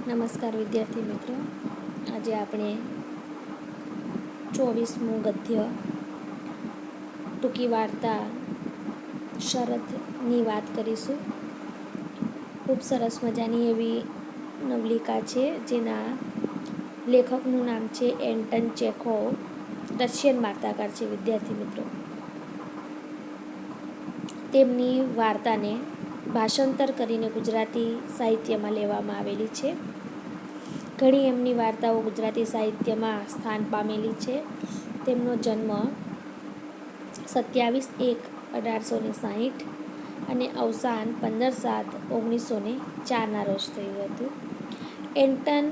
નમસ્કાર વિદ્યાર્થી મિત્રો. આજે આપણે 24મું ગદ્ય ટૂંકી વાર્તા શરતની વાત કરીશું. ખૂબ સરસ મજાની એવી નવલિકા છે, જેના લેખકનું નામ છે એન્ટન ચેખોવ. રશિયન વાર્તાકાર છે વિદ્યાર્થી મિત્રો. તેમની વાર્તાને ભાષાંતર કરીને ગુજરાતી સાહિત્યમાં લેવામાં આવેલી છે. ઘણી એમની વાર્તાઓ ગુજરાતી સાહિત્યમાં સ્થાન પામેલી છે. તેમનો જન્મ 27/1/1860 અને અવસાન 15/7/1904 રોજ થયું હતું. એન્ટન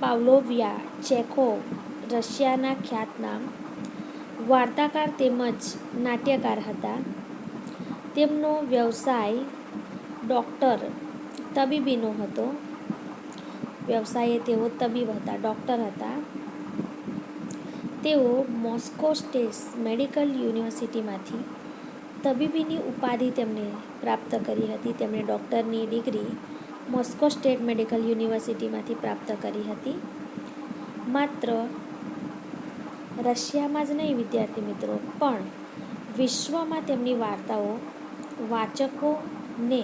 પાવ્લોવિયા ચેખોવ રશિયાના ખ્યાતનામ વાર્તાકાર તેમજ નાટ્યકાર હતા. તેમનો વ્યવસાય તબીબીનો હતો. વ્યવસાયે તેઓ તબીબ હતા, ડૉક્ટર હતા. તેઓ મોસ્કો સ્ટેટ મેડિકલ યુનિવર્સિટીમાંથી તબીબીની ઉપાધિ તેમને પ્રાપ્ત કરી હતી. તેમણે ડૉક્ટરની ડિગ્રી મોસ્કો સ્ટેટ મેડિકલ યુનિવર્સિટીમાંથી પ્રાપ્ત કરી હતી. માત્ર રશિયામાં જ નહીં વિદ્યાર્થી મિત્રો, પણ વિશ્વમાં તેમની વાર્તાઓ વાચકો ને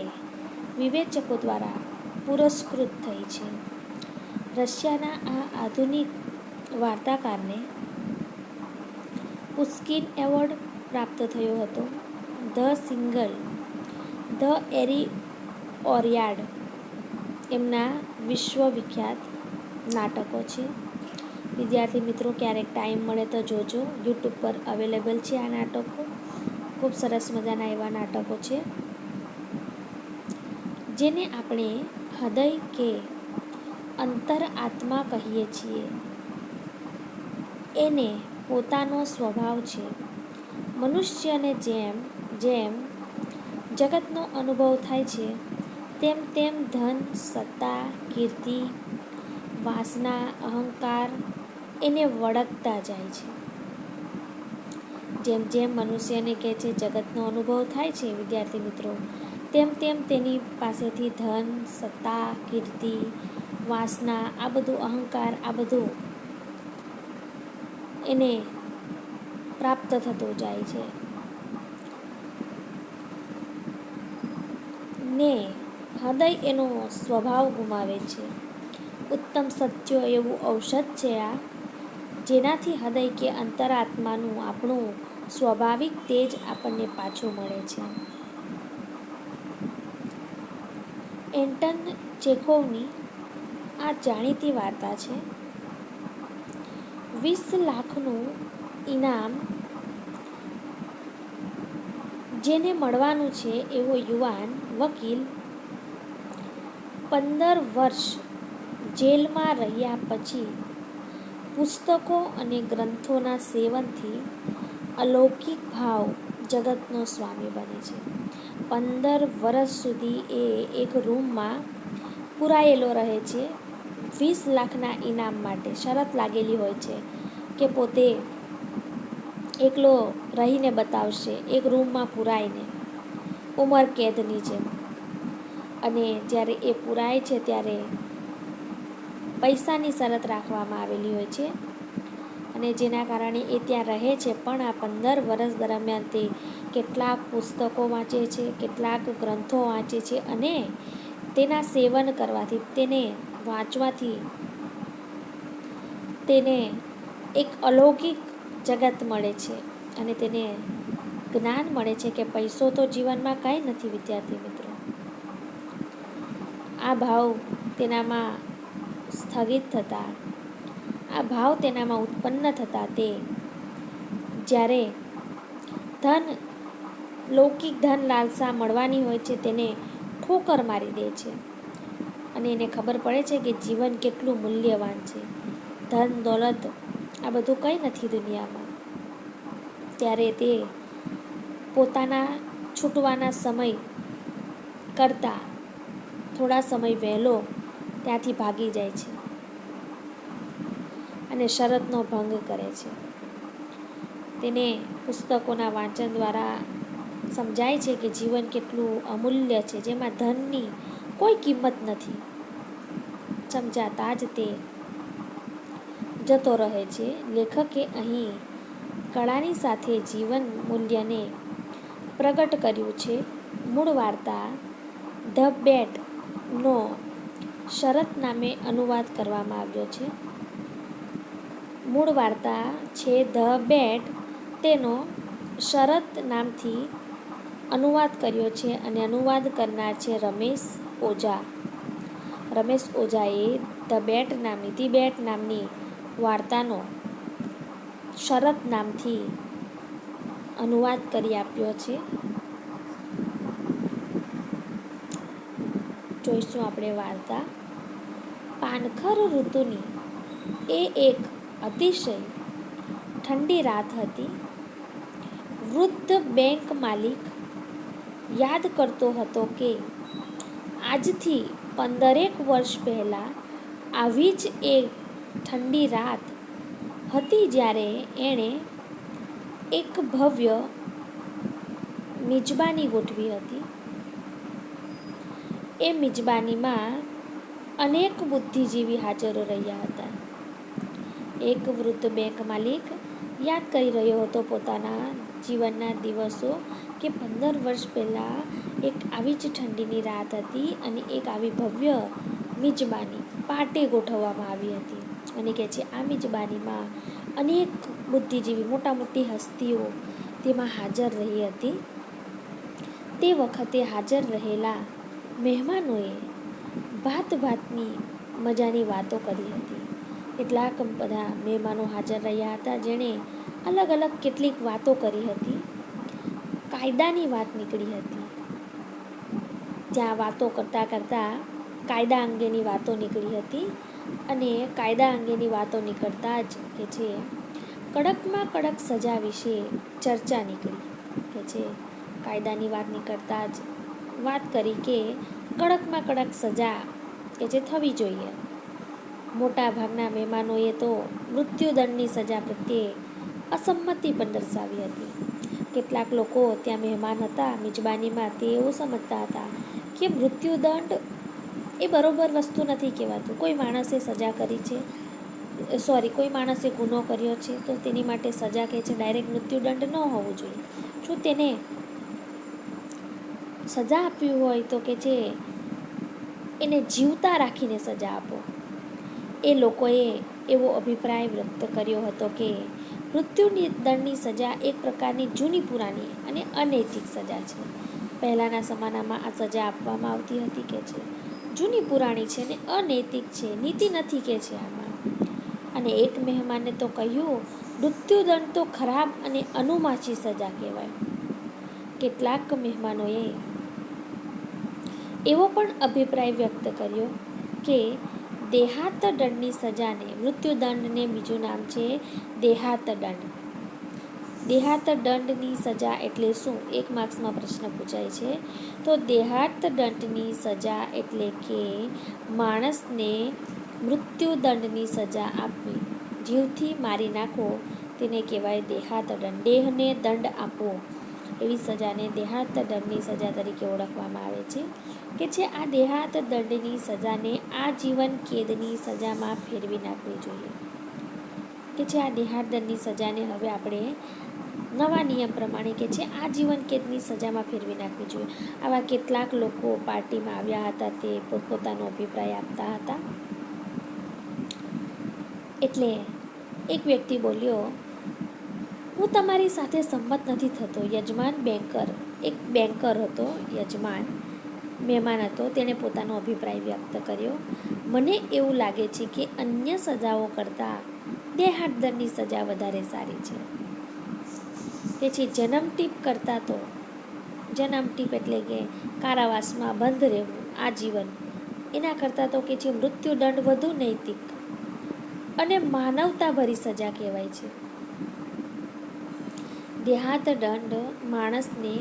વિવેચકો દ્વારા પુરસ્કૃત થઈ છે. રશિયાના આ આધુનિક વાર્તાકારને પુશ્કિન એવોર્ડ પ્રાપ્ત થયો હતો. ધ એરી ઓરિયાડ એમના વિશ્વવિખ્યાત નાટકો છે. વિદ્યાર્થી મિત્રો, ક્યારેક ટાઈમ મળે તો જોજો. યુટ્યુબ પર અવેલેબલ છે આ નાટકો. ખૂબ સરસ મજાના એવા નાટકો છે, જેને આપણે હૃદય કે અંતર આત્મા કહીએ છીએ. એને પોતાનો સ્વભાવ છે. મનુષ્યને જેમ જેમ જગતનો અનુભવ થાય છે, તેમ તેમ ધન, સત્તા, કીર્તિ, વાસના, અહંકાર એને વળગતા જાય છે. જેમ જેમ મનુષ્યને કે છે જગતનો અનુભવ થાય છે વિદ્યાર્થી મિત્રો, તેમ તેમ તેની પાસેથી ધન, સત્તા, કીર્તિ, વાસના, આ બધું અહંકાર, આ બધું એને પ્રાપ્ત થતું જાય છે. ને હૃદય એનો સ્વભાવ ગુમાવે છે. ઉત્તમ સત્યો એવું ઔષધ છે આ, જેનાથી હૃદય કે અંતરાત્માનું આપણું સ્વાભાવિક તેજ આપણને પાછું મળે છે. એન્ટન ચેખોવની આ જાણીતી વાર્તા છે. 20 લાખનું ઇનામ જેને મળવાનું છે એવો યુવાન વકીલ 15 વર્ષ જેલમાં રહ્યા પછી પુસ્તકો અને ગ્રંથોના સેવનથી અલૌકિક ભાવ જગતનો સ્વામી બને છે. 15 વર્ષ સુધી એ એક રૂમમાં પુરાયેલો રહે છે. 20 લાખના ઇનામ માટે શરત લાગેલી હોય છે કે પોતે એકલો રહીને બતાવશે, એક રૂમમાં પુરાઈને, ઉંમર કેદની જેમ. અને જ્યારે એ પુરાય છે ત્યારે પૈસાની શરત રાખવામાં આવેલી હોય છે, અને જેના કારણે એ ત્યાં રહે છે. પણ આ 15 વર્ષ દરમિયાન તે કેટલાક પુસ્તકો વાંચે છે, કેટલાક ગ્રંથો વાંચે છે, અને તેના સેવન કરવાથી, તેને વાંચવાથી તેને એક અલૌકિક જગત મળે છે, અને તેને જ્ઞાન મળે છે કે પૈસો તો જીવનમાં કાંઈ નથી વિદ્યાર્થી મિત્રો. આ ભાવ તેનામાં સ્થગિત થતા, આ ભાવ તેનામાં ઉત્પન્ન થતા, તે જ્યારે લૌકિક ધન લાલસા મળવાની હોય છે તેને ઠોકર મારી દે છે. અને એને ખબર પડે છે કે જીવન કેટલું મૂલ્યવાન છે. ધન દોલત આ બધું કંઈ નથી દુનિયામાં. ત્યારે તે પોતાના છૂટવાના સમય કરતાં થોડા સમય વહેલો ત્યાંથી ભાગી જાય છે અને શરતનો ભંગ કરે છે. તેને પુસ્તકોના વાંચન દ્વારા સમજાય છે કે જીવન કેટલું અમૂલ્ય છે, જેમાં ધનની કોઈ કિંમત નથી. સમજાતા જ તે જતો રહે છે. લેખકે અહીં કળાની સાથે જીવન મૂલ્યને પ્રગટ કર્યું છે. મૂળ વાર્તા ધ બેટનો શરત નામે અનુવાદ કરવામાં આવ્યો છે. મૂળ વાર્તા છે ધ બેટ, તેનો શરત નામથી અનુવાદ કર્યો છે અને અનુવાદ કરનાર છે રમેશ ઓઝા. રમેશ ઓઝાએ ધ બેટ નામની વાર્તાનો શરત નામથી અનુવાદ કરી આપ્યો છે. જોઈશું આપણે વાર્તા. પાનખર ઋતુની એ એક અતિશય ઠંડી રાત હતી. વૃદ્ધ બેંક માલિક યાદ કરતો હતો કે આજથી 15 વર્ષ પહેલાં આવી જ એક ઠંડી રાત હતી જ્યારે એણે એક ભવ્ય મિજબાની ગોઠવી હતી. એ મિજબાનીમાં અનેક બુદ્ધિજીવી હાજર રહ્યા હતા. એક વૃદ્ધ બેંક માલિક યાદ કરી રહ્યો હતો પોતાના જીવનના દિવસો કે 15 વર્ષ પહેલાં એક આવી જ ઠંડીની રાત હતી અને એક આવી ભવ્ય મિજબાની પાર્ટી ગોઠવવામાં આવી હતી. અને કહે છે આ મિજબાનીમાં અનેક બુદ્ધિજીવી મોટા મોટી હસ્તીઓ તેમાં હાજર રહી હતી. તે વખતે હાજર રહેલા મહેમાનોએ ભાતની મજાની વાતો કરી હતી. કેટલાક બધા મહેમાનો હાજર રહ્યા હતા જેણે અલગ અલગ કેટલીક વાતો કરી હતી. કાયદાની વાત નીકળી હતી. જ્યાં વાતો કરતાં કરતાં કાયદા અંગેની વાતો નીકળી હતી અને કાયદા અંગેની વાતો નીકળતા જ કે છે કડકમાં કડક સજા વિશે ચર્ચા નીકળી. કે છે કાયદાની વાત નીકળતા જ વાત કરી કે કડકમાં કડક સજા કે જે થવી જોઈએ. મોટા ભાગના મહેમાનોએ તો મૃત્યુદંડની સજા પ્રત્યે અસંમતિ પણ દર્શાવી હતી. કેટલાક લોકો ત્યાં મહેમાન હતા મિજબાનીમાં, તે એવું સમજતા હતા કે મૃત્યુદંડ એ બરોબર વસ્તુ નથી કહેવાતું. કોઈ માણસે સજા કરી છે, કોઈ માણસે ગુનો કર્યો છે તો તેની માટે સજા કહે છે ડાયરેક્ટ મૃત્યુદંડ ન હોવું જોઈએ. જો તેને સજા આપવી હોય તો કે છે એને જીવતા રાખીને સજા આપો. એ લોકોએ એવો અભિપ્રાય વ્યક્ત કર્યો હતો કે મૃત્યુદંડની સજા એક પ્રકારની જૂની પુરાણી અને અનૈતિક સજા છે. પહેલાંના જમાનામાં આ સજા આપવામાં આવતી હતી કે છે જૂની પુરાણી છે ને અનૈતિક છે, નીતિ નથી કે છે આમાં. અને એક મહેમાને તો કહ્યું મૃત્યુદંડ તો ખરાબ અને અનુમાચી સજા કહેવાય. કેટલાક મહેમાનોએ એવો પણ અભિપ્રાય વ્યક્ત કર્યો કે દેહાત દંડની સજાને, મૃત્યુદંડને બીજું નામ છે દેહાત દંડ. દેહાત દંડની સજા એટલે શું? એક માર્ક્સમાં પ્રશ્ન પૂછાય છે. તો દેહાત દંડની સજા એટલે કે માણસને મૃત્યુદંડની સજા આપવી, જીવથી મારી નાખો તેને કહેવાય દેહાત દંડ. દેહને દંડ આપવો એવી સજાને દેહાત દંડની સજા તરીકે ઓળખવામાં આવે છે. કે છે આ દેહાત દંડની સજાને આજીવન કેદની સજામાં ફેરવી નાખવી જોઈએ. કે છે આ દેહાત દંડની સજાને હવે આપણે નવા નિયમ પ્રમાણે કે છે આજીવન કેદની સજામાં ફેરવી નાખવી જોઈએ. આવા કેટલાક લોકો પાર્ટીમાં આવ્યા હતા, તે પોતપોતાનો અભિપ્રાય આપતા હતા. એટલે એક વ્યક્તિ બોલ્યો હું તમારી સાથે સંમત નથી થતો. યજમાન એક બેન્કર હતો, યજમાન મહેમાન હતો, તેણે પોતાનો અભિપ્રાય વ્યક્ત કર્યો. મને એવું લાગે છે કે અન્ય સજાઓ કરતાં દેહાત દંડની સજા વધારે સારી છે. તેથી જન્મટીપ કરતાં તો જન્મટીપ એટલે કે કારાવાસમાં બંધ રહેવું આજીવન, એના કરતાં તો કે છે મૃત્યુદંડ વધુ નૈતિક અને માનવતાભરી સજા કહેવાય છે. દેહાત દંડ માણસને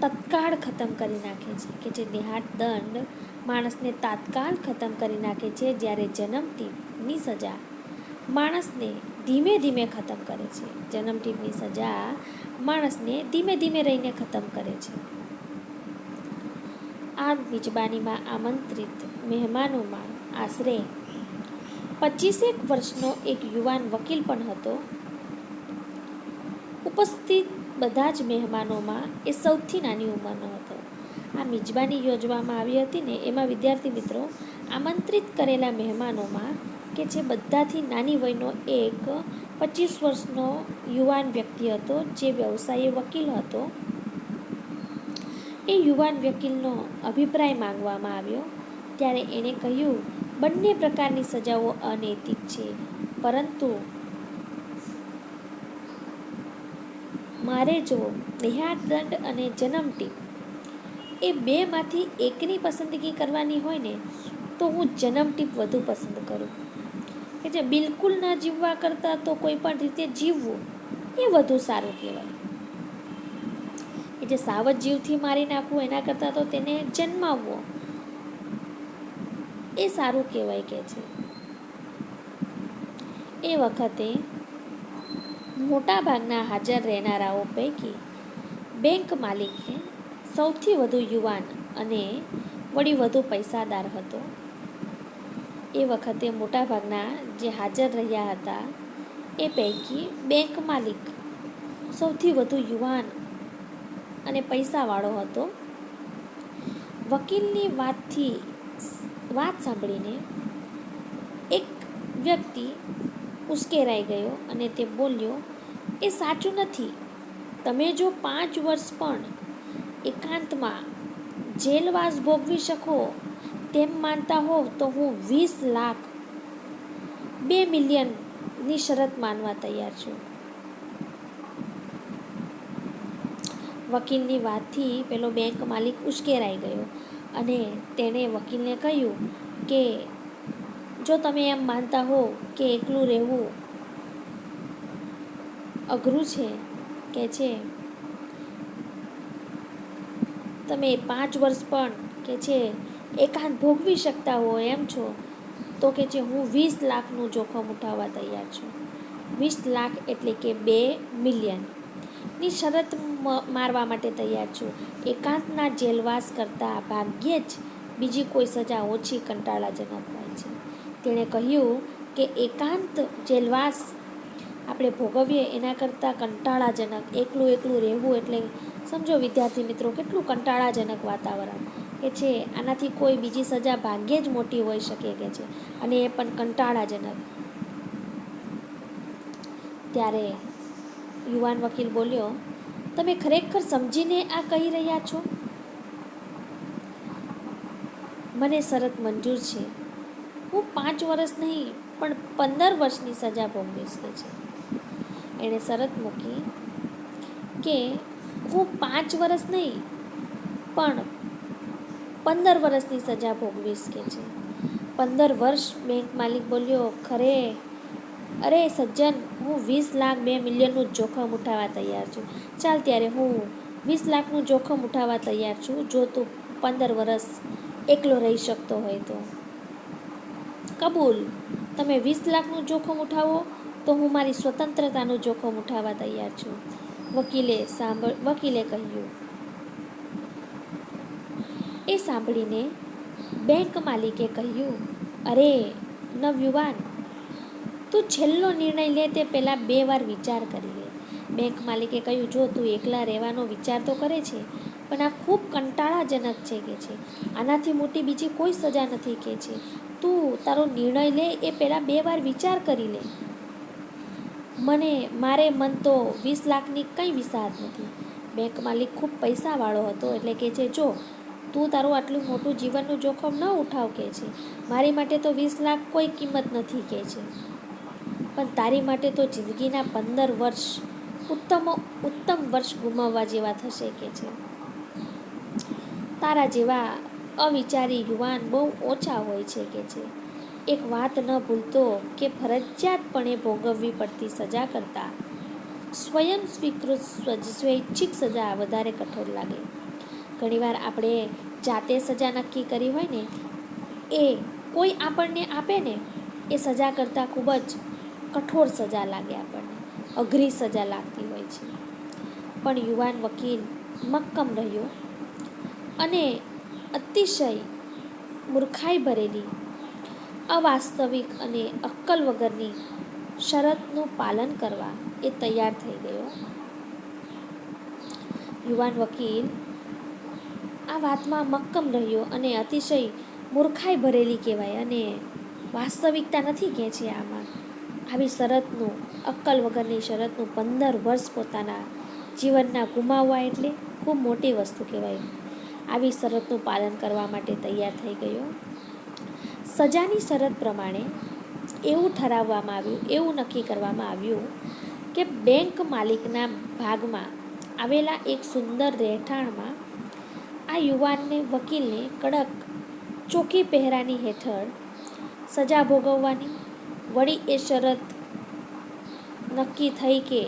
તત્કાળ ખતમ કરી નાખે છે. કે જે દેહાત દંડ માણસને તાત્કાલ ખતમ કરી નાખે છે, જ્યારે જન્મટીપની સજા માણસને ધીમે ધીમે ખતમ કરે છે. જન્મટીપની સજા માણસને ધીમે ધીમે રહીને ખતમ કરે છે. આ મિજબાનીમાં આમંત્રિત મહેમાનોમાં આશરે 25 વર્ષનો એક યુવાન વકીલ પણ હતો. ઉપસ્થિત બધા જ મહેમાનોમાં એ સૌથી નાની ઉંમરનો હતો. આ મિજબાની યોજવામાં આવી હતી ને એમાં વિદ્યાર્થી મિત્રો આમંત્રિત કરેલા મહેમાનોમાં કે જે બધાથી નાની વયનો એક 25 વર્ષનો યુવાન વ્યક્તિ હતો, જે વ્યવસાયી વકીલ હતો. એ યુવાન વકીલનો અભિપ્રાય માંગવામાં આવ્યો ત્યારે એણે કહ્યું, બંને પ્રકારની સજાઓ અનૈતિક છે, પરંતુ મારે જો દેહાદંડ અને જન્મટીપ એ બેમાંથી એકની પસંદગી કરવાની હોય ને તો હું જન્મટીપ વધુ પસંદ કરું. કે જે બિલકુલ ન જીવવા કરતાં તો કોઈ પણ રીતે જીવવું એ વધુ સારું કહેવાય. એ જે સાવજ જીવથી મારી નાખવું એના કરતાં તો તેને જન્માવવો એ સારું કહેવાય કે છે. એ વખતે મોટા ભાગના હાજર રહેનારાઓ પૈકી બેંક માલિકે સૌથી વધુ યુવાન અને વળી વધુ પૈસાદાર હતો. એ વખતે મોટાભાગના જે હાજર રહ્યા હતા એ પૈકી બેંક માલિક સૌથી વધુ યુવાન અને પૈસાવાળો હતો. વકીલની વાત સાંભળીને એક વ્યક્તિ ઉશ્કેરાઈ ગયો અને તે બોલ્યો, એ સાચું નથી. તમે જો 5 વર્ષ પણ એકાંતમાં જેલવાસ ભોગવી શકો તેમ માનતા હોવ તો હું 20 લાખ 2 મિલિયનની શરત માનવા તૈયાર છું. વકીલની વાતથી પેલો બેંક માલિક ઉશ્કેરાઈ ગયો અને તેણે વકીલને કહ્યું કે જો તમે એમ માનતા હો કે એકલું રહેવું અઘરું છે, કે છે તમે 5 વર્ષ પણ કે છે એકાંત ભોગવી શકતા હો એમ છો, તો કે છે હું 20 લાખનું જોખમ ઉઠાવવા તૈયાર છું. 20 લાખ એટલે કે 2 મિલિયનની શરત મારવા માટે તૈયાર છું. એકાંતના જેલવાસ કરતાં ભાગ્યે જ બીજી કોઈ સજા ઓછી કંટાળાજનક હોય છે. તેણે કહ્યું કે એકાંત જેલવાસ આપણે ભોગવીએ એના કરતાં કંટાળાજનક એકલું રહેવું એટલે સમજો વિદ્યાર્થી મિત્રો કેટલું કંટાળાજનક વાતાવરણ કે છે. આનાથી કોઈ બીજી સજા ભાગ્યે જ મોટી હોઈ શકે કે છે, અને એ પણ કંટાળાજનક. ત્યારે યુવાન વકીલ બોલ્યો, તમે ખરેખર સમજીને આ કહી રહ્યા છો? મને શરત મંજૂર છે. હું 5 વર્ષ નહીં પણ 15 વર્ષની સજા ભોગવીશ કે છે. એણે શરત મૂકી કે હું 5 વર્ષ નહીં પણ 15 વર્ષની સજા ભોગવીશ કે છે. 15 વર્ષ? બેંક માલિક બોલ્યો, અરે સજ્જન, હું 20 લાખ 2 મિલિયનનું જોખમ ઉઠાવવા તૈયાર છું. ચાલ ત્યારે હું 20 લાખનું જોખમ ઉઠાવવા તૈયાર છું, જો તું 15 વર્ષ એકલો રહી શકતો હોય તો. કબૂલ. તમે 20 લાખનું જોખમ ઉઠાવો તો હું મારી સ્વતંત્રતાનું જોખમ ઉઠાવવા તૈયાર છું, વકીલે કહ્યું. એ સાંભળીને બેંક માલિકે કહ્યું, અરે નવયુવાન, તું છેલ્લો નિર્ણય લે તે પહેલાં 2 વાર વિચાર કરી લે. બેંક માલિકે કહ્યું, જો તું એકલા રહેવાનો વિચાર તો કરે છે, પણ આ ખૂબ કંટાળાજનક છે કે છે. આનાથી મોટી બીજી કોઈ સજા નથી કે છે. તું તારો નિર્ણય લે એ પહેલાં 2 વાર વિચાર કરી લે. મારે મન તો 20 લાખની કંઈ વિસાહત નથી. બેંક માલિક ખૂબ પૈસાવાળો હતો એટલે કે છે, જો તું તારું આટલું મોટું જીવનનું જોખમ ન ઉઠાવ કે છે. મારી માટે તો 20 લાખ કોઈ કિંમત નથી કે છે, પણ તારી માટે તો જિંદગીના 15 વર્ષ ઉત્તમ વર્ષ ગુમાવવા જેવા થશે કે છે. તારા જેવા અવિચારી યુવાન બહુ ઓછા હોય છે કે છે. એક વાત ન ભૂલતો કે ફરજિયાતપણે ભોગવવી પડતી સજા કરતાં સ્વયં સ્વીકૃત સ્વૈચ્છિક સજા વધારે કઠોર લાગે. ઘણીવાર આપણે જાતે સજા નક્કી કરી હોય ને એ કોઈ આપણને આપે ને એ સજા કરતાં ખૂબ જ કઠોર સજા લાગે આપણને, અઘરી સજા લાગતી હોય છે. પણ યુવાન વકીલ મક્કમ રહ્યો અને અતિશય મૂર્ખાઈ ભરેલી, અવાસ્તવિક અને અક્કલ વગરની શરતનું પાલન કરવા એ તૈયાર થઈ ગયો. યુવાન વકીલ આ વાતમાં મક્કમ રહ્યો અને અતિશય મૂર્ખાઈ ભરેલી કહેવાય અને વાસ્તવિકતા નથી કે છે આમાં. આવી શરતનું, અક્કલ વગરની શરતનું 15 વર્ષ પોતાના જીવનના ગુમાવવા એટલે ખૂબ મોટી વસ્તુ કહેવાય. આવી શરતનું પાલન કરવા માટે તૈયાર થઈ ગયો. સજાની શરત પ્રમાણે એવું ઠરાવવામાં આવ્યું, એવું નક્કી કરવામાં આવ્યું કે બેંક માલિકના ભાગમાં આવેલા એક સુંદર રહેઠાણમાં આ યુવાનને વકીલને કડક ચોકી પહેરાની હેઠળ સજા ભોગવવાની. વળી એ શરત નક્કી થઈ કે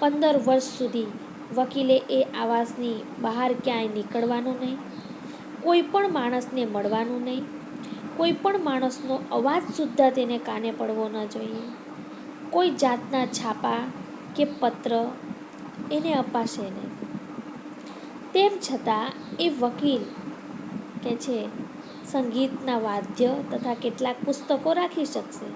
15 વર્ષ સુધી વકીલે એ આવાસની બહાર ક્યાંય નીકળવાનું નહીં, કોઈ પણ માણસને મળવાનું નહીં, કોઈ પણ માણસનો અવાજ સુદ્ધા તેને કાને પડવો ન જોઈએ, કોઈ જાતના છાપા કે પત્ર એને અપાશે નહીં. તેમ છતાં એ વકીલ કે છે સંગીતના વાદ્ય તથા કેટલાક પુસ્તકો રાખી શકશે,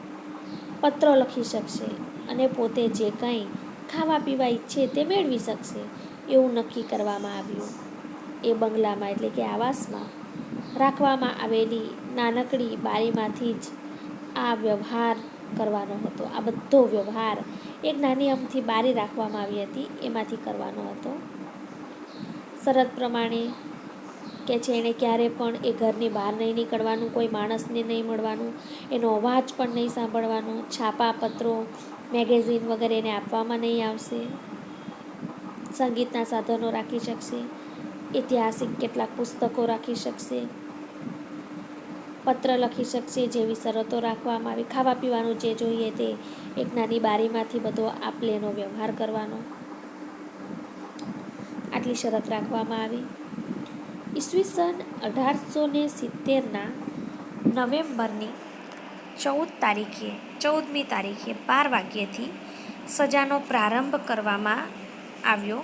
પત્રો લખી શકશે અને પોતે જે કંઈ ખાવા પીવા ઈચ્છે તે મેળવી શકશે એવું નક્કી કરવામાં આવ્યું. એ બંગલામાં એટલે કે આવાસમાં રાખવામાં આવેલી નાનકડી બારીમાંથી જ આ વ્યવહાર કરવાનો હતો. આ બધો વ્યવહાર એક નાની અમથી બારી રાખવામાં આવી હતી એમાંથી કરવાનો હતો. શરત પ્રમાણે કે છે એણે ક્યારે પણ એ ઘરની બહાર નહીં નીકળવાનું, કોઈ માણસને નહીં મળવાનું, એનો અવાજ પણ નહીં સાંભળવાનો, છાપા પત્રો મેગેઝિન વગેરે એને આપવામાં નહીં આવશે, સંગીતના સાધનો રાખી શકશે, ઐતિહાસિક કેટલાક પુસ્તકો રાખી શકશે, પત્ર લખી શકશે, જેવી શરતો રાખવામાં આવી. ખાવા પીવાનું જે જોઈએ તે એક નાની બારીમાંથી બધો આપ લેનો વ્યવહાર કરવાનો, આટલી શરત રાખવામાં આવી. ઈસવીસન 1870ના નવેમ્બરની 14મી તારીખે 12 વાગ્યેથી સજાનો પ્રારંભ કરવામાં આવ્યો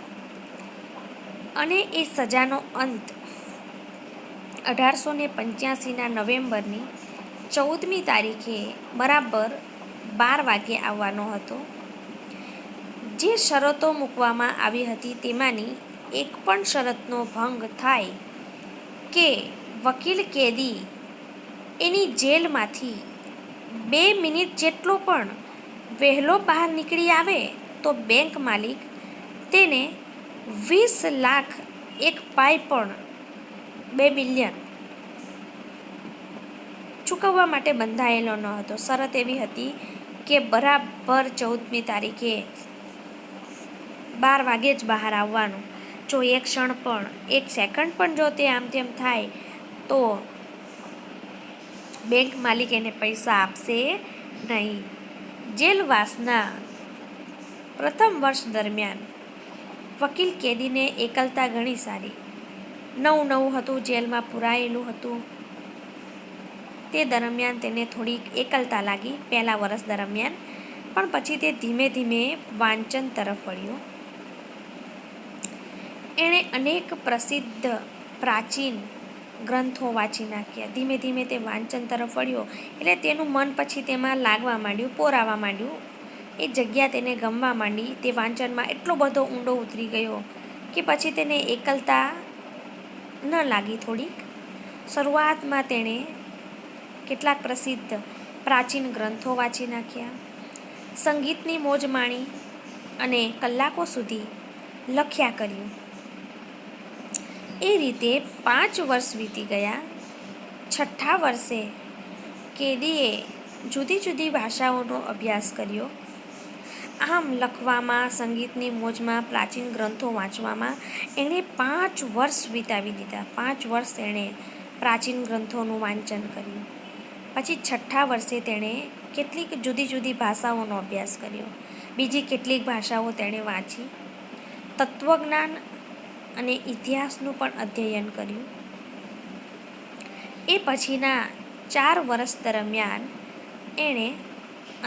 અને એ સજાનો અંત 1885ના નવેમ્બરની 14મી તારીખે બરાબર 12 વાગ્યે આવવાનો હતો. જે શરતો મૂકવામાં આવી હતી તેમાંની એક પણ શરતનો ભંગ થાય કે વકીલ કેદી એની જેલમાંથી 2 મિનિટ જેટલો પણ વહેલો બહાર નીકળી આવે તો બેંક માલિક તેને 20 લાખ એક પાઈ પણ 2 મિલિયન ચૂકવવા માટે બંધાયેલો ન હતો. શરત એવી હતી કે બરાબર 14મી તારીખે 12 વાગે જ બહાર આવવાનું. જો એક ક્ષણ પણ, એક સેકન્ડ પણ જો તે આમ તેમ થાય તો બેંક માલિક એને પૈસા આપશે નહીં. જેલવાસના પ્રથમ વર્ષ દરમિયાન વકીલ કેદીને એકલતા ઘણી સારી. નવું હતું, જેલમાં પુરાયેલું હતું, તે દરમિયાન તેને થોડીક એકલતા લાગી પહેલા વર્ષ દરમિયાન, પણ પછી તે ધીમે ધીમે વાંચન તરફ વળ્યો. એણે અનેક પ્રસિદ્ધ પ્રાચીન ગ્રંથો વાંચી નાખ્યા. ધીમે ધીમે તે વાંચન તરફ વળ્યો એટલે તેનું મન પછી તેમાં લાગવા માંડ્યું, પોરાવા માંડ્યું, એ જગ્યા તેને ગમવા માંડી. તે વાંચનમાં એટલો બધો ઊંડો ઉતરી ગયો કે પછી તેને એકલતા ન લાગી. થોડીક શરૂઆતમાં તેણે કેટલાક પ્રસિદ્ધ પ્રાચીન ગ્રંથો વાંચી નાખ્યા, સંગીતની મોજ માણી અને કલાકો સુધી લખ્યા કર્યું. એ રીતે 5 વર્ષ વીતી ગયા. 6થા વર્ષે કેદીએ જુદી જુદી ભાષાઓનો અભ્યાસ કર્યો. આમ લખવામાં, સંગીતની મોજમાં, પ્રાચીન ગ્રંથો વાંચવામાં એણે 5 વર્ષ વિતાવી દીધા. 5 વર્ષ એણે પ્રાચીન ગ્રંથોનું વાંચન કર્યું. પછી 6થા વર્ષે તેણે કેટલીક જુદી જુદી ભાષાઓનો અભ્યાસ કર્યો, બીજી કેટલીક ભાષાઓ તેણે વાંચી, તત્વજ્ઞાન અને ઇતિહાસનું પણ અધ્યયન કર્યું. એ પછીના 4 વર્ષ દરમિયાન એણે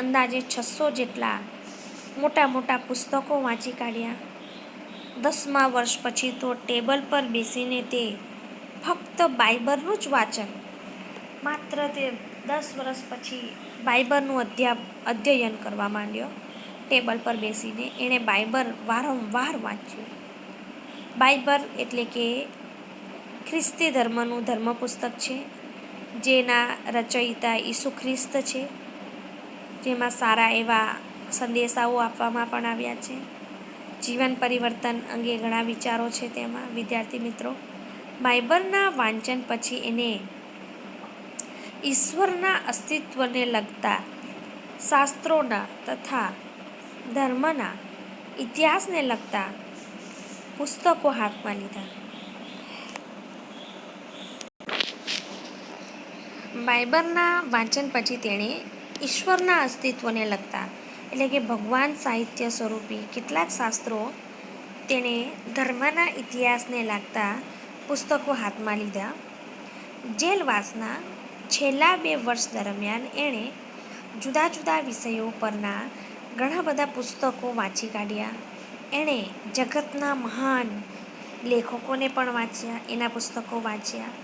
અંદાજે 600 જેટલા મોટા મોટા પુસ્તકો વાંચી કાઢ્યા. 10મા વર્ષ પછી તો ટેબલ પર બેસીને તે ફક્ત બાઇબલનું જ વાંચન, માત્ર તે 10 વર્ષ પછી બાઇબલનું અધ્યયન કરવા માંડ્યો. ટેબલ પર બેસીને એણે બાઇબલ વારંવાર વાંચ્યું. બાઇબલ એટલે કે ખ્રિસ્તી ધર્મનું ધર્મપુસ્તક છે, જેના રચયિતા ઈસુ ખ્રિસ્ત છે, જેમાં સારા એવા સંદેશાઓ આપવામાં પણ આવ્યા છે. જીવન પરિવર્તન અંગે ઘણા વિચારો છે તેમાં. વિદ્યાર્થી મિત્રો, બાઇબલના વાંચન પછી એને ઈશ્વરના અસ્તિત્વને લગતા શાસ્ત્રોના તથા ધર્મના ઇતિહાસને લગતા પુસ્તકો હાથમાં લીધા. બાઇબલના વાંચન પછી તેણે ઈશ્વરના અસ્તિત્વને લગતા એટલે કે ભગવાન સાહિત્ય સ્વરૂપી કેટલાક શાસ્ત્રો, તેણે ધર્મના ઇતિહાસને લાગતા પુસ્તકો હાથમાં લીધા. જેલવાસના છેલ્લા 2 વર્ષ દરમિયાન એણે જુદા જુદા વિષયો પરના ઘણા બધા પુસ્તકો વાંચી કાઢ્યા. એણે જગતના મહાન લેખકોને પણ વાંચ્યા, એના પુસ્તકો વાંચ્યા.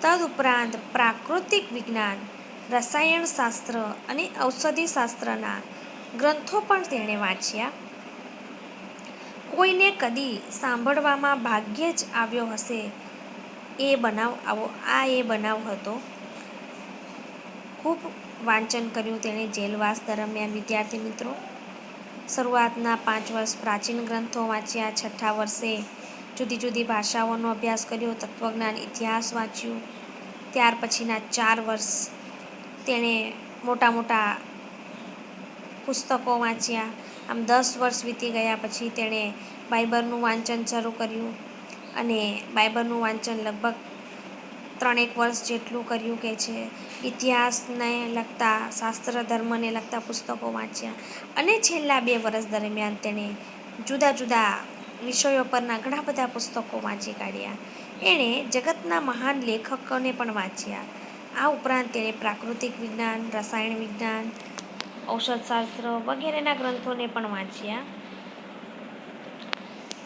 તદુપરાંત પ્રાકૃતિક વિજ્ઞાન, રસાયણશાસ્ત્ર અને ઔષધિશાસ્ત્રના ગ્રંથો પણ તેણે વાંચ્યા. કોઈને કદી સાંભળવામાં ભાગ્યે જ આવ્યો હશે એ બનાવ હતો. ખૂબ વાંચન કર્યું તેણે જેલવાસ દરમિયાન. વિદ્યાર્થી મિત્રો, શરૂઆતના 5 વર્ષ પ્રાચીન ગ્રંથો વાંચ્યા, 6ઠ્ઠા વર્ષે જુદી જુદી ભાષાઓનો અભ્યાસ કર્યો, તત્વજ્ઞાન, ઇતિહાસ વાંચ્યું. ત્યાર પછીના 4 વર્ષ તેણે મોટા મોટા પુસ્તકો વાંચ્યા. આમ 10 વર્ષ વીતી ગયા પછી તેણે બાઇબલનું વાંચન શરૂ કર્યું અને બાઇબલનું વાંચન લગભગ 3-1 વર્ષ જેટલું કર્યું કે છે. ઇતિહાસને લગતા, શાસ્ત્ર ધર્મને લગતા પુસ્તકો વાંચ્યા અને છેલ્લા 2 વર્ષ દરમિયાન તેણે જુદા જુદા વિષયો પરના ઘણા બધા પુસ્તકો વાંચી કાઢ્યા. એણે જગતના મહાન લેખકોને પણ વાંચ્યા. આ ઉપરાંત તેણે પ્રાકૃતિક વિજ્ઞાન, રસાયણ વિજ્ઞાન, ઔષધશાસ્ત્ર વગેરેના ગ્રંથોને પણ વાંચ્યા.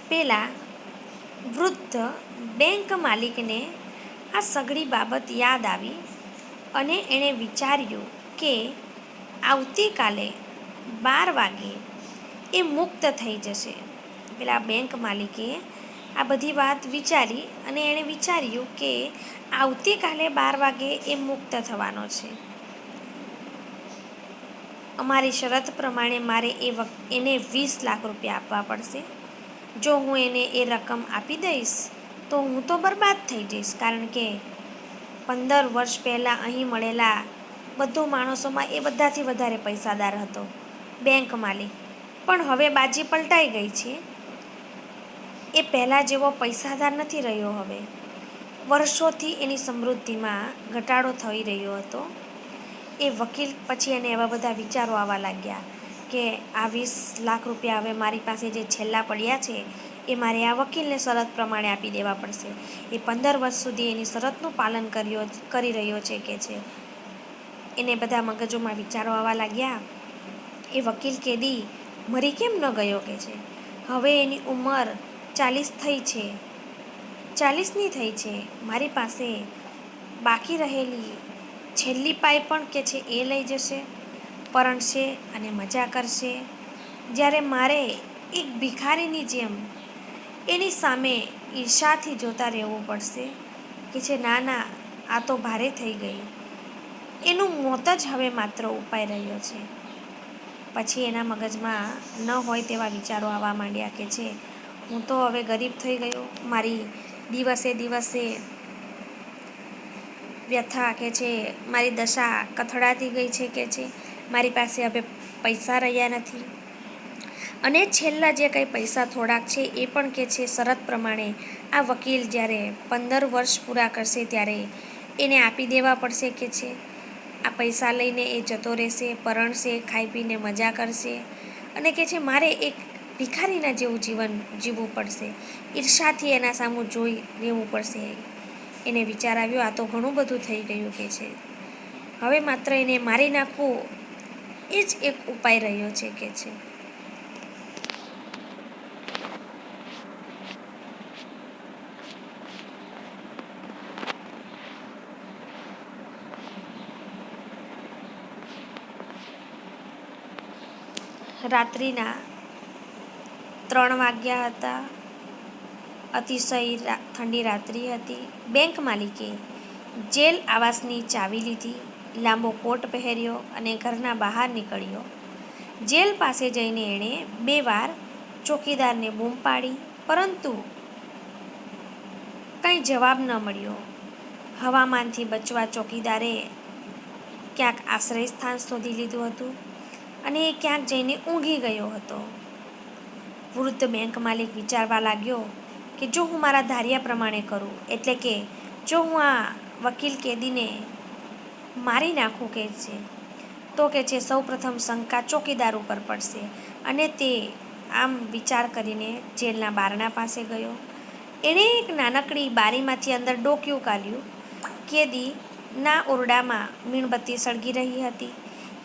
પેલા વૃદ્ધ બેંક માલિકને આ સઘળી બાબત યાદ આવી અને એણે વિચાર્યું કે આવતીકાલે 12 વાગે એ મુક્ત થઈ જશે. પેલા બેંક માલિકે આ બધી વાત વિચારી અને એણે વિચાર્યું કે આવતીકાલે 12 વાગે એ મુક્ત થવાનો છે. અમારી શરત પ્રમાણે મારે એને 20 લાખ રૂપિયા આપવા પડશે. જો હું એને એ રકમ આપી દઈશ તો હું તો બરબાદ થઈ જઈશ, કારણ કે 15 વર્ષ પહેલાં અહીં મળેલા બધો માણસોમાં એ બધાથી વધારે પૈસાદાર હતો બેંક માલિક. પણ હવે બાજી પલટાઈ ગઈ છે. એ પહેલાં જેવો પૈસાદાર નથી રહ્યો. હવે વર્ષોથી એની સમૃદ્ધિમાં ઘટાડો થઈ રહ્યો હતો. એ વકીલ પછી એને એવા બધા વિચારો આવવા લાગ્યા કે આ 20 લાખ રૂપિયા હવે મારી પાસે જે છેલ્લા પડ્યા છે એ મારે આ વકીલને શરત પ્રમાણે આપી દેવા પડશે. એ 15 વર્ષ સુધી એની શરતનું પાલન કરી રહ્યો છે કે છે. એને બધા મગજોમાં વિચારો આવવા લાગ્યા. એ વકીલ કેદી મરી કેમ ન ગયો કે છે. હવે એની ઉંમર 40 થઈ છે, 40ની થઈ છે. મારી પાસે બાકી રહેલી છેલ્લી પાઈ પણ કે છે એ લઈ જશે, પરણશે અને મજા કરશે, જ્યારે મારે એક ભિખારીની જેમ એની સામે ઈર્ષાથી જોતા રહેવું પડશે કે છે. ના, આ તો ભારે થઈ ગઈ. એનું મોત જ હવે માત્ર ઉપાય રહ્યો છે. પછી એના મગજમાં ન હોય તેવા વિચારો આવવા માંડ્યા કે છે હું તો હવે ગરીબ થઈ ગયો, મારી દિવસે દિવસે વ્યથા કે છે, મારી દશા કથળાતી ગઈ છે કે છે. મારી પાસે હવે પૈસા રહ્યા નથી અને છેલ્લા જે કંઈ પૈસા થોડાક છે એ પણ કે છે શરત પ્રમાણે આ વકીલ જ્યારે 15 વર્ષ પૂરા કરશે ત્યારે એને આપી દેવા પડશે કે છે. આ પૈસા લઈને એ જતો રહેશે, પરણશે, ખાઈ પીને મજા કરશે અને કે છે મારે એક ભિખારીના જેવું જીવન જીવવું પડશે, ઈર્ષાથી એના સામું જોઈ રહેવું પડશે. એને વિચાર આવ્યો આ તો ઘણું બધું થઈ ગયું કે છે. હવે માત્ર એને મારી નાખવું એ જ એક ઉપાય રહ્યો છે કે છે. રાત્રિના 3 વાગ્યા હતા. અતિશય ઠંડી રાત્રિ હતી. બેંક માલિકે જેલ આવાસની ચાવી લીધી, લાંબો કોટ પહેર્યો અને ઘરના બહાર નીકળ્યો. જેલ પાસે જઈને એણે 2 વાર ચોકીદારને બૂમ પાડી, પરંતુ કંઈ જવાબ ન મળ્યો. હવામાનથી બચવા ચોકીદારે ક્યાંક આશ્રય સ્થાન શોધી લીધું હતું અને એ ક્યાંક જઈને ઊંઘી ગયો હતો. વૃદ્ધ બેંક માલિક વિચારવા લાગ્યો કે જો હું મારા ધાર્યા પ્રમાણે કરું, એટલે કે જો હું આ વકીલ કેદીને મારી નાખું કે છે, તો કે છે સૌપ્રથમ શંકા ચોકીદાર ઉપર પડશે. અને તે આમ વિચાર કરીને જેલના બારણા પાસે ગયો. એણે એક નાનકડી બારીમાંથી અંદર ડોકિયું કાઢ્યું. કેદીના ઓરડામાં મીણબત્તી સળગી રહી હતી.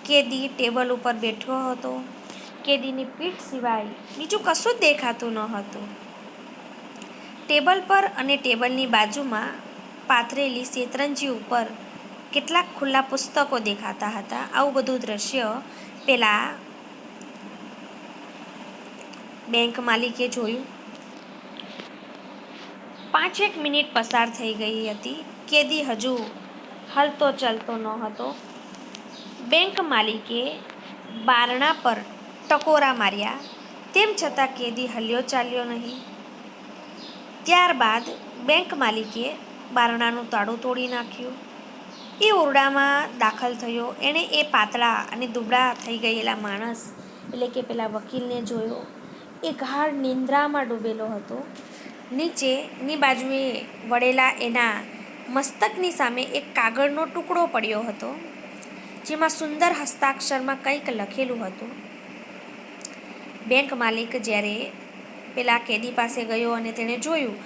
કેદી ટેબલ ઉપર બેઠો હતો. કેદીની પીઠ સિવાય બીજું કશું જ દેખાતું ન હતું. ટેબલ પર અને ટેબલની બાજુમાં પાથરેલી શેતરંજી ઉપર કેટલાક ખુલ્લા પુસ્તકો દેખાતા હતા. આવું બધું દ્રશ્ય પેલા બેંક માલિકે જોયું. 5 મિનિટ પસાર થઈ ગઈ હતી. કેદી હજુ હલતો ચલતો ન હતો. બેંક માલિકે બારણા પર ટકોરા માર્યા, તેમ છતાં કેદી હલ્યો ચાલ્યો નહીં. ત્યારબાદ બેંક માલિકે બારણાનું તાળું તોડી નાખ્યું. એ ઓરડામાં દાખલ થયો. એણે એ પાતળા અને દુબળા થઈ ગયેલા માણસ, એટલે કે પેલા વકીલને જોયો. એ ગાઢ નિંદ્રામાં ડૂબેલો હતો. નીચેની બાજુએ વળેલા એના મસ્તકની સામે એક કાગળનો ટુકડો પડ્યો હતો, જેમાં સુંદર હસ્તાક્ષરમાં કંઈક લખેલું હતું. બેંક માલિક જ્યારે પેલા કેદી પાસે ગયો અને તેણે જોયું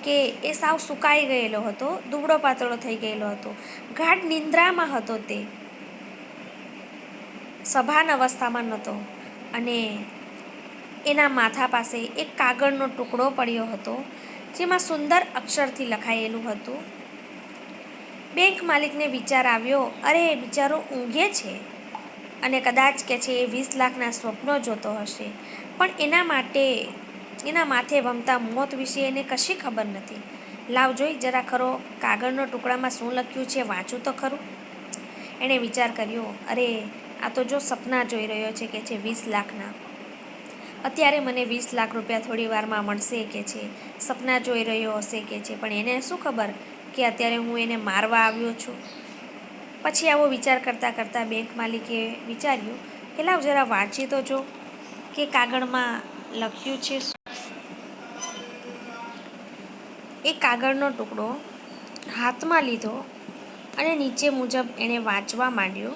કે એ સાવ સુકાઈ ગયેલો હતો, દુબળો પાતળો થઈ ગયેલો હતો, ગાઢ નિંદ્રામાં હતો, તે સભાન અવસ્થામાં નહોતો અને એના માથા પાસે એક કાગળનો ટુકડો પડ્યો હતો, જેમાં સુંદર અક્ષરથી લખાયેલું હતું. બેંક માલિકને વિચાર આવ્યો, અરે બિચારો ઊંઘે છે અને કદાચ કે છે એ 20 લાખના સ્વપ્નો જોતો હશે, પણ એના માથે ભમતા મોત વિશે એને કશી ખબર નથી. લાવ જોઈ જરા ખરો કાગળનો ટુકડામાં શું લખ્યું છે, વાંચું તો ખરું. એણે વિચાર કર્યો, અરે આ તો જો સપના જોઈ રહ્યો છે કે છે 20 લાખના. અત્યારે મને 20 લાખ રૂપિયા થોડી વારમાં મળશે કે છે, સપના જોઈ રહ્યો હશે કે છે, પણ એને શું ખબર કે અત્યારે હું એને મારવા આવ્યો છું. પછી આવો વિચાર કરતાં કરતાં બેંક માલિકે વિચાર્યું કે લાવ જરા વાંચી તો જો કે કાગળમાં લખ્યું છે. એ કાગળનો ટુકડો હાથમાં લીધો અને નીચે મુજબ એણે વાંચવા માંડ્યો.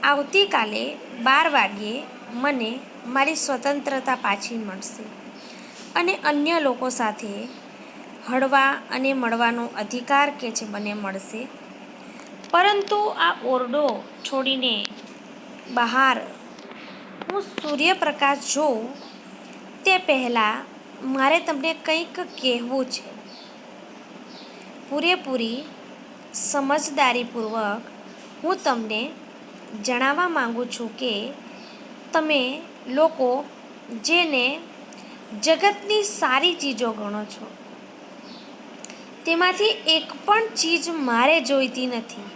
આવતીકાલે 12 વાગ્યે મને મારી સ્વતંત્રતા પાછી મળશે અને અન્ય લોકો સાથે હળવા અને મળવાનો અધિકાર કે છે મને મળશે. પરંતુ આ ઓરડો છોડીને બહાર હું સૂર્યપ્રકાશ જોઉં તે પહેલાં મારે તમને કંઈક કહેવું છે. પૂરેપૂરી સમજદારીપૂર્વક હું તમને જણાવવા માંગુ છું કે તમે લોકો જેને જગતની સારી ચીજો ગણો છો, તેમાંથી એક પણ ચીજ મારે જોઈતી નથી,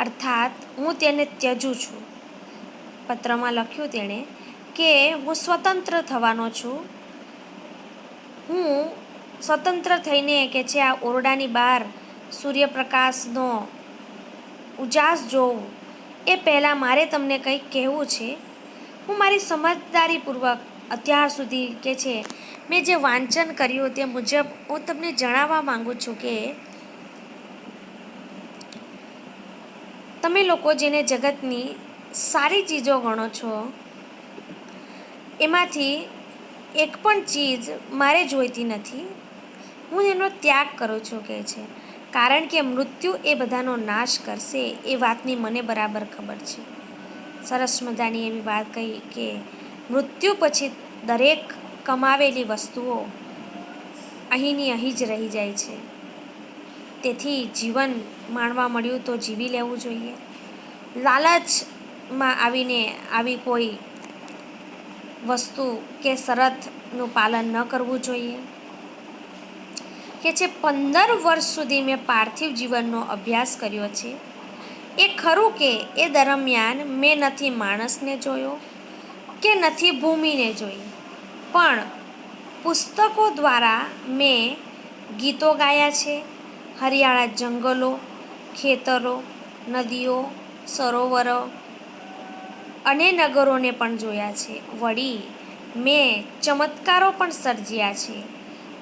અર્થાત હું તેને ત્યજું છું. પત્રમાં લખ્યું તેણે કે હું સ્વતંત્ર થવાનો છું. હું સ્વતંત્ર થઈને કે છે આ ઓરડાની બહાર સૂર્યપ્રકાશનો ઉજાસ જોઉં એ પહેલાં મારે તમને કંઈક કહેવું છે. હું મારી સમજદારીપૂર્વક અત્યાર સુધી કે છે મેં જે વાંચન કર્યું તે મુજબ હું તમને જણાવવા માંગુ છું કે તમે લોકો જેને જગતની સારી ચીજો ગણો છો, એમાંથી એક પણ ચીજ મારે જોઈતી નથી. હું એનો ત્યાગ કરું છું કે છે, કારણ કે મૃત્યુ એ બધાનો નાશ કરશે એ વાતની મને બરાબર ખબર છે. સરસ મજાની એવી વાત કહી કે મૃત્યુ પછી દરેક કમાવેલી વસ્તુઓ અહીંની અહીં જ રહી જાય છે. તેથી જીવન માણવા મળ્યું તો જીવી લેવું જોઈએ. લાલચમાં આવીને આવી કોઈ વસ્તુ કે શરતનું પાલન ન કરવું જોઈએ. કે જે 15 વર્ષ સુધી મેં પાર્થિવ જીવનનો અભ્યાસ કર્યો છે, એ ખરું કે એ દરમિયાન મેં નથી માણસને જોયો કે નથી ભૂમિને જોઈ, પણ પુસ્તકો દ્વારા મેં ગીતો ગાયા છે, હરિયાળા જંગલો, ખેતરો, નદીઓ, સરોવરો અને નગરોને પણ જોયા છે. વળી મેં ચમત્કારો પણ સર્જ્યા છે,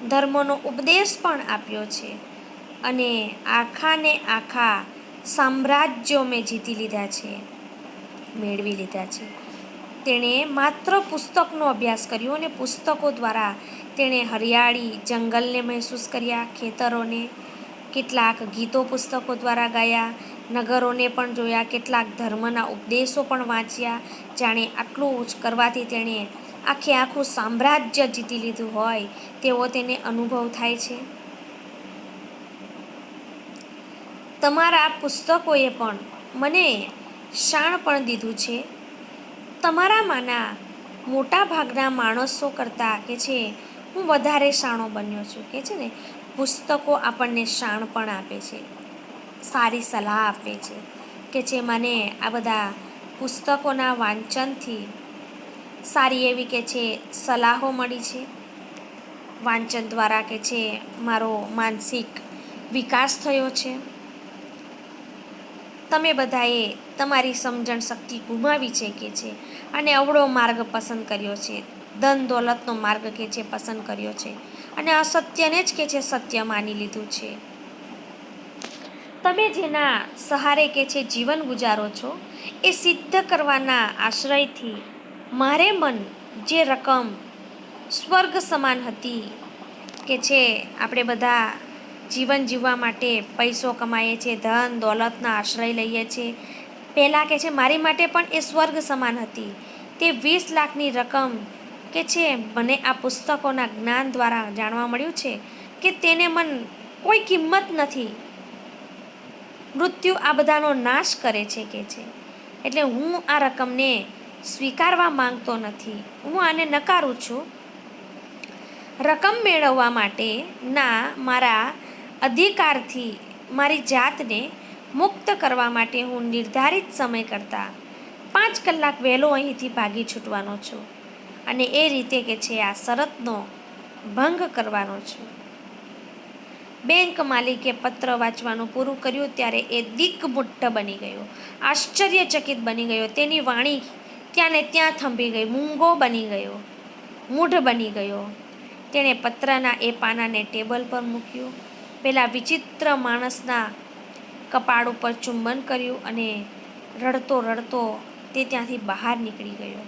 ધર્મનો ઉપદેશ પણ આપ્યો છે અને આખાને આખા સામ્રાજ્યો મેં જીતી લીધા છે, મેળવી લીધા છે. તેણે માત્ર પુસ્તકનો અભ્યાસ કર્યો અને પુસ્તકો દ્વારા તેણે હરિયાળી જંગલને મહેસૂસ કર્યા, ખેતરોને, કેટલાક ગીતો પુસ્તકો દ્વારા ગાયા, નગરોને પણ જોયા, કેટલાક ધર્મના ઉપદેશો પણ વાંચ્યા. જાણે આટલું જ કરવાથી તેણે આખું સામ્રાજ્ય જીતી લીધું હોય તેવો તેને અનુભવ થાય છે. તમારા પુસ્તકોએ પણ મને શાણપણ દીધું છે. તમારામાંના મોટા ભાગના માણસો કરતાં કે છે હું વધારે શાણો બન્યો છું. કે છે ને, પુસ્તકો આપણને શાણપણ આપે છે, સારી સલાહ આપે છે. કે છે મને આ બધા પુસ્તકોના વાંચનથી સારી એવી કે છે સલાહો મળી છે. વાંચન દ્વારા કે છે મારો માનસિક વિકાસ થયો છે. તમે બધાએ તમારી સમજણ શક્તિ ગુમાવી છે કે છે અને અવળો માર્ગ પસંદ કર્યો છે, ધન દોલતનો માર્ગ કે છે પસંદ કર્યો છે અને અસત્યને જ કે છે સત્ય માની લીધું છે. તમે જેના સહારે કે છે જીવન ગુજારો છો, એ સિદ્ધ કરવાના આશ્રયથી મારે મન જે રકમ સ્વર્ગ સમાન હતી કે છે આપણે બધા જીવન જીવવા માટે પૈસો કમાઈએ છીએ, ધન દોલતના આશ્રય લઈએ છીએ. પહેલાં કે છે મારી માટે પણ એ સ્વર્ગ સમાન હતી. તે 20 લાખની રકમ કે છે મને આ પુસ્તકોના જ્ઞાન દ્વારા જાણવા મળ્યું છે કે તેને મન કોઈ કિંમત નથી. મૃત્યુ આ બધાનો નાશ કરે છે કે છે. એટલે હું આ રકમને સ્વીકારવા માંગતો નથી, હું આને નકારું છું. રકમ મેળવવા માટેના મારા અધિકારથી મારી જાતને મુક્ત કરવા માટે હું નિર્ધારિત સમય કરતાં 5 કલાક વહેલો અહીંથી ભાગી છૂટવાનો છું અને એ રીતે કે છે આ શરતનો ભંગ કરવાનો છું. બેંક માલિકે પત્ર વાંચવાનું પૂરું કર્યું ત્યારે એ દિગ્મુગ્ધ બની ગયો, આશ્ચર્યચકિત બની ગયો. તેની વાણી ત્યાં ને ત્યાં થંભી ગઈ, મૂંગો બની ગયો, મૂઢ બની ગયો. તેણે પત્રના એ પાનાને ટેબલ પર મૂક્યું, પેલા વિચિત્ર માણસના કપાળ ઉપર ચુંબન કર્યું અને રડતો રડતો તે ત્યાંથી બહાર નીકળી ગયો.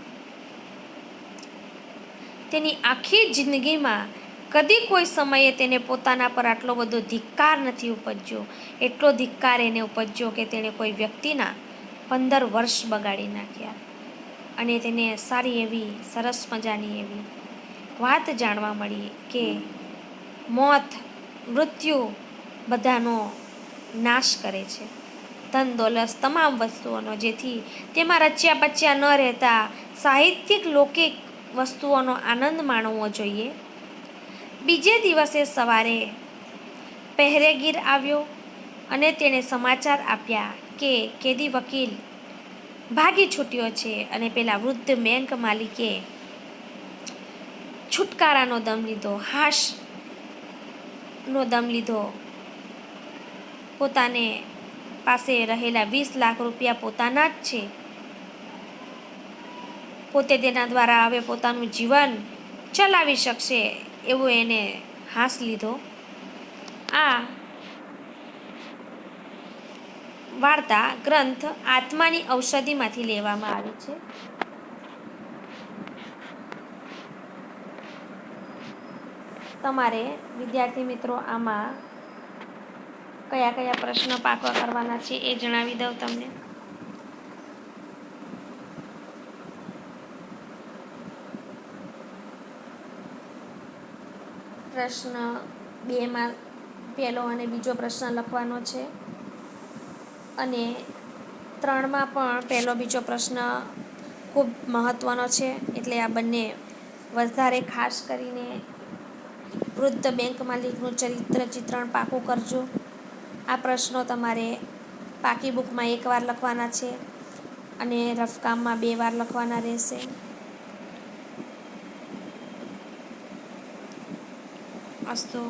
તેની આખી જિંદગીમાં કદી કોઈ સમયે તેને પોતાના પર આટલો બધો ધિક્કાર નથી ઉપજ્યો. એટલો ધિક્કાર એને ઉપજ્યો કે તેણે કોઈ વ્યક્તિના 15 વર્ષ બગાડી નાખ્યા. અને તેને સારી એવી સરસ મજાની એવી વાત જાણવા મળી કે મોત, મૃત્યુ બધાનો નાશ કરે છે, ધન દોલત તમામ વસ્તુઓનો, જેથી તેમાં રચ્યા પચ્યા ન રહેતા સાહિત્યિક લૌકિક વસ્તુઓનો આનંદ માણવો જોઈએ. બીજે દિવસે સવારે પહેરેગીર આવ્યો અને તેણે સમાચાર આપ્યા કે કેદી વકીલ ભાગી છૂટ્યો છે અને પેલા વૃદ્ધ બેંક માલિકે છુટકારાનો દમ લીધો, હાશનો દમ લીધો. પોતાને પાસે રહેલા 20 લાખ રૂપિયા પોતાના જ છે, પોતે તેના દ્વારા હવે પોતાનું જીવન ચલાવી શકશે એવો એને હાશ લીધો. આ વાર્તા ગ્રંથ આત્માની ઔષધિમાંથી લેવામાં આવી છે. તમારે વિદ્યાર્થી મિત્રો આમાં કયા કયા પ્રશ્ન પાકા કરવાના છે એ જણાવી દઉં તમને. પ્રશ્ન 2માં પહેલો અને બીજો પ્રશ્ન લખવાનો છે અને 3માં પણ પહેલો બીજો પ્રશ્ન ખૂબ મહત્ત્વનો છે. એટલે આ બંને વધારે ખાસ કરીને વૃદ્ધ બેંક માલિકનું ચરિત્ર ચિત્રણ પાકું કરજો. આ પ્રશ્નો તમારે પાકી બુકમાં 1 વાર લખવાના છે અને રફકામમાં 2 વાર લખવાના રહેશે. અસ્તુ.